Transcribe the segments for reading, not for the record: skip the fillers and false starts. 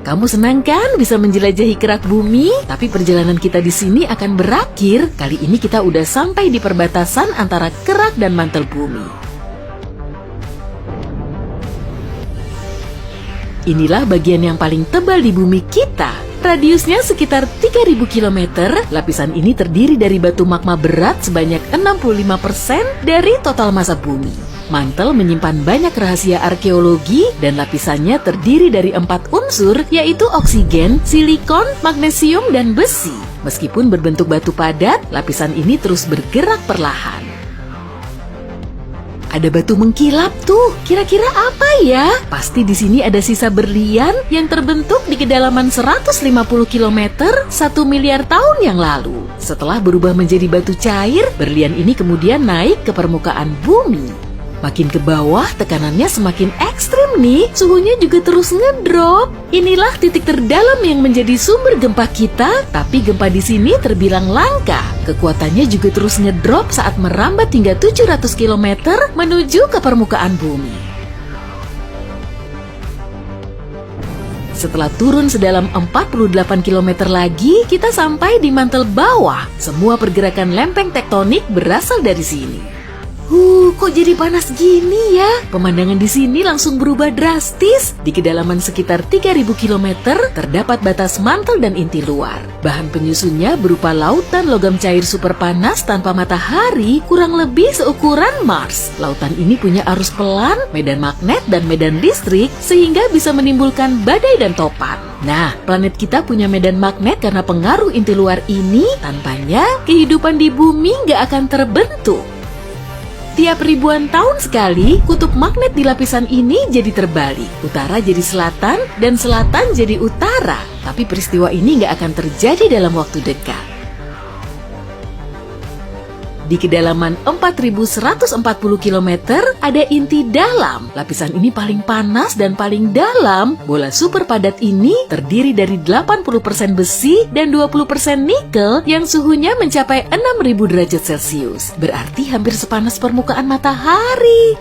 Kamu senang kan bisa menjelajahi kerak bumi? Tapi perjalanan kita di sini akan berakhir. Kali ini kita udah sampai di perbatasan antara kerak dan mantel bumi. Inilah bagian yang paling tebal di bumi kita. Radiusnya sekitar 3000 km. Lapisan ini terdiri dari batu magma berat sebanyak 65% dari total massa bumi. Mantel menyimpan banyak rahasia arkeologi dan lapisannya terdiri dari 4 unsur, yaitu oksigen, silikon, magnesium, dan besi. Meskipun berbentuk batu padat, lapisan ini terus bergerak perlahan. Ada batu mengkilap tuh. Kira-kira apa ya? Pasti di sini ada sisa berlian yang terbentuk di kedalaman 150 km 1 miliar tahun yang lalu. Setelah berubah menjadi batu cair, berlian ini kemudian naik ke permukaan bumi. Makin ke bawah, tekanannya semakin ekstrim nih. Suhunya juga terus ngedrop. Inilah titik terdalam yang menjadi sumber gempa kita, tapi gempa di sini terbilang langka. Kekuatannya juga terus ngedrop saat merambat hingga 700 km menuju ke permukaan bumi. Setelah turun sedalam 48 km lagi, kita sampai di mantel bawah. Semua pergerakan lempeng tektonik berasal dari sini. Kok jadi panas gini ya? Pemandangan di sini langsung berubah drastis. Di kedalaman sekitar 3000 km terdapat batas mantel dan inti luar. Bahan penyusunnya berupa lautan logam cair super panas tanpa matahari, kurang lebih seukuran Mars. Lautan ini punya arus pelan, medan magnet, dan medan listrik sehingga bisa menimbulkan badai dan topan. Nah, planet kita punya medan magnet karena pengaruh inti luar ini. Tanpanya, kehidupan di bumi nggak akan terbentuk. Tiap ribuan tahun sekali, kutub magnet di lapisan ini jadi terbalik. Utara jadi selatan, dan selatan jadi utara. Tapi peristiwa ini nggak akan terjadi dalam waktu dekat. Di kedalaman 4140 km, ada inti dalam. Lapisan ini paling panas dan paling dalam. Bola super padat ini terdiri dari 80% besi dan 20% nikel yang suhunya mencapai 6000 derajat Celcius. Berarti hampir sepanas permukaan matahari.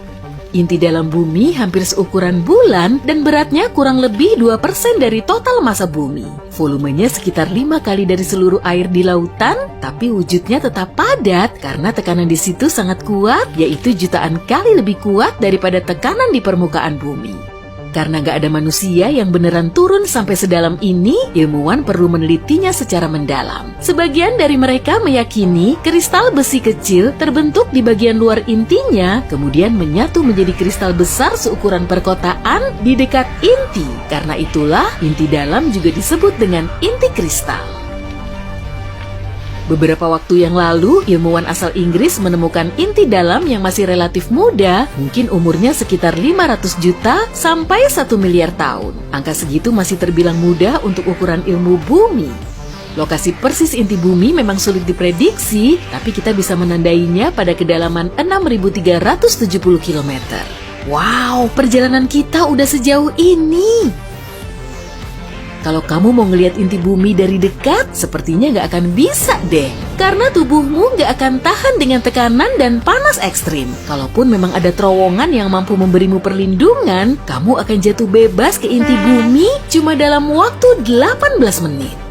Inti dalam bumi hampir seukuran bulan dan beratnya kurang lebih 2% dari total massa bumi. Volumenya sekitar 5 kali dari seluruh air di lautan, tapi wujudnya tetap padat karena tekanan di situ sangat kuat, yaitu jutaan kali lebih kuat daripada tekanan di permukaan bumi. Karena nggak ada manusia yang beneran turun sampai sedalam ini, ilmuwan perlu menelitinya secara mendalam. Sebagian dari mereka meyakini kristal besi kecil terbentuk di bagian luar intinya, kemudian menyatu menjadi kristal besar seukuran perkotaan di dekat inti. Karena itulah, inti dalam juga disebut dengan inti kristal. Beberapa waktu yang lalu, ilmuwan asal Inggris menemukan inti dalam yang masih relatif muda, mungkin umurnya sekitar 500 juta sampai 1 miliar tahun. Angka segitu masih terbilang muda untuk ukuran ilmu bumi. Lokasi persis inti bumi memang sulit diprediksi, tapi kita bisa menandainya pada kedalaman 6370 km. Wow, perjalanan kita udah sejauh ini. Kalau kamu mau ngelihat inti bumi dari dekat, sepertinya nggak akan bisa deh. Karena tubuhmu nggak akan tahan dengan tekanan dan panas ekstrim. Kalaupun memang ada terowongan yang mampu memberimu perlindungan, kamu akan jatuh bebas ke inti bumi cuma dalam waktu 18 menit.